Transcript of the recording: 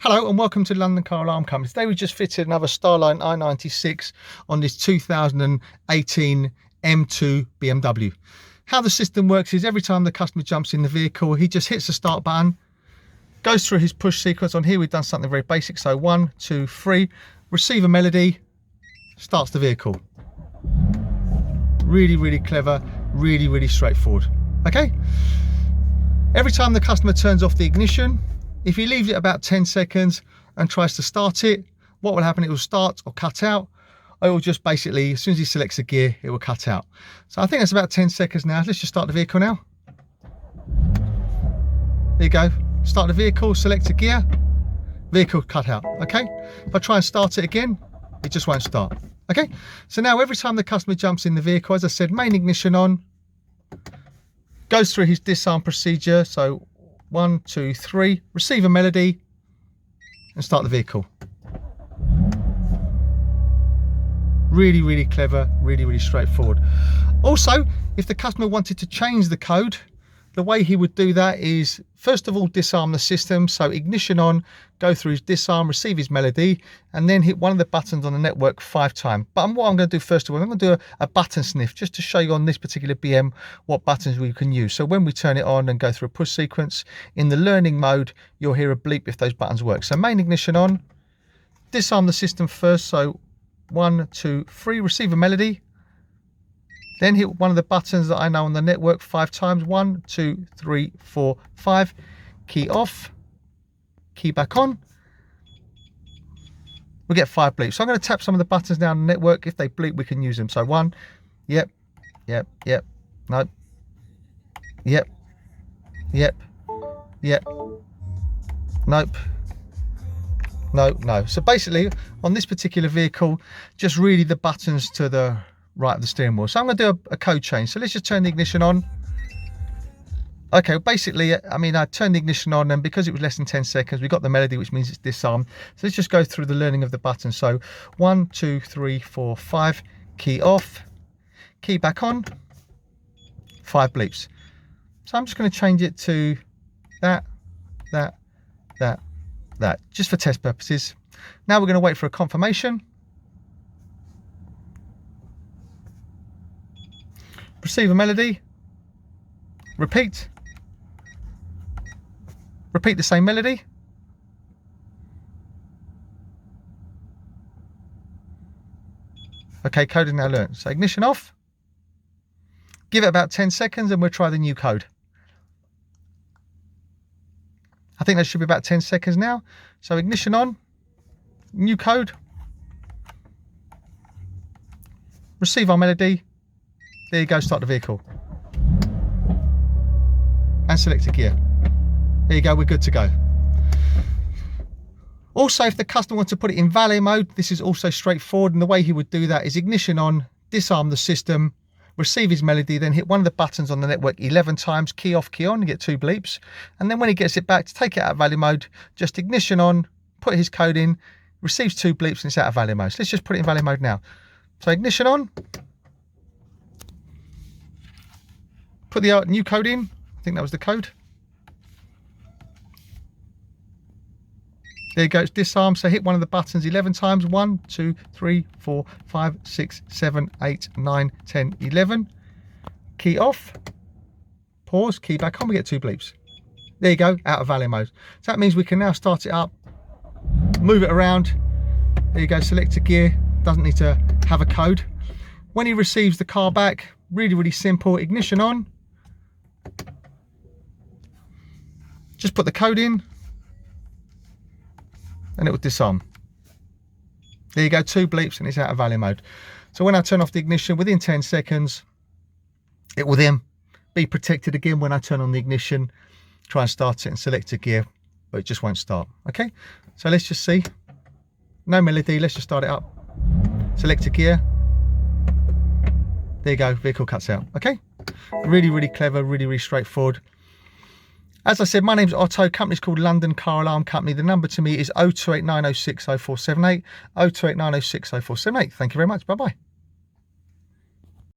Hello and welcome to London Car Alarm Company. Today we just fitted another Starline i96 on this 2018 M2 BMW. How the system works is every time the customer jumps in the vehicle, he just hits the start button, goes through his push sequence. On here we've done something very basic, so 1, 2, 3, receive a melody, starts the vehicle. Really clever, really straightforward. Okay, every time the customer turns off the ignition, if he leaves it about 10 seconds and tries to start it, what will happen? It will start or cut out. Or it will just basically, as soon as he selects a gear, it will cut out. So I think that's about 10 seconds now. Let's just start the vehicle now. There you go. Start the vehicle, select a gear, vehicle cut out. Okay. If I try and start it again, it just won't start. Okay. So now every time the customer jumps in the vehicle, as I said, main ignition on, goes through his disarm procedure. So 1, 2, 3, receive a melody and start the vehicle. Really clever, really straightforward. Also, if the customer wanted to change the code, the way he would do that is, first of all, disarm the system. So ignition on, go through his disarm, receive his melody, and then hit one of the buttons on the network 5 times. But what I'm going to do first of all, I'm going to do a button sniff just to show you on this particular BM what buttons we can use. So when we turn it on and go through a push sequence, in the learning mode, you'll hear a bleep if those buttons work. So main ignition on, disarm the system first. So 1, 2, 3, receive a melody. Then hit one of the buttons that I know on the network 5 times. 1, 2, 3, 4, 5. Key off, key back on. We'll get 5 bleeps. So I'm going to tap some of the buttons now on the network. If they bleep, we can use them. So 1, yep, nope, yep, nope, no. So basically on this particular vehicle, just really the buttons to the right of the steering wheel. So I'm going to do a code change. So let's just turn the ignition on. Okay, basically, I mean, I turned the ignition on, and because it was less than 10 seconds, we got the melody, which means it's disarmed. So let's just go through the learning of the buttons. So 1, 2, 3, 4, 5, key off, key back on, 5 bleeps. So I'm just going to change it to that, just for test purposes. Now we're going to wait for a confirmation. Receive a melody, repeat the same melody, okay, code is now learned. So ignition off, give it about 10 seconds and we'll try the new code. I think that should be about 10 seconds now. So ignition on, new code, receive our melody. There you go, start the vehicle. And select a gear. There you go, we're good to go. Also, if the customer wants to put it in valet mode, this is also straightforward. And the way he would do that is ignition on, disarm the system, receive his melody, then hit one of the buttons on the network 11 times, key off, key on, and get 2 bleeps. And then when he gets it back, to take it out of valet mode, just ignition on, put his code in, receives 2 bleeps, and it's out of valet mode. So let's just put it in valet mode now. So ignition on. Put the new code in. I think that was the code. There you go, it's disarmed. So hit one of the buttons 11 times. 1, 2, 3, 4, 5, 6, 7, 8, 9, 10, 11. Key off. Pause, key back on, we get 2 bleeps. There you go, out of valet mode. So that means we can now start it up, move it around. There you go, select a gear. Doesn't need to have a code. When he receives the car back, really simple. Ignition on. Just put the code in and it will disarm. There you go, 2 bleeps and it's out of valet mode. So when I turn off the ignition, within 10 seconds, it will then be protected again. When I turn on the ignition, try and start it and select a gear, but it just won't start. Okay, so let's just see. No melody, let's just start it up. Select a gear. There you go, vehicle cuts out. Okay, really clever, really straightforward. As I said, my name's Otto, company's called London Car Alarm Company. The number to me is 0289060478, 0289060478. Thank you very much, bye-bye.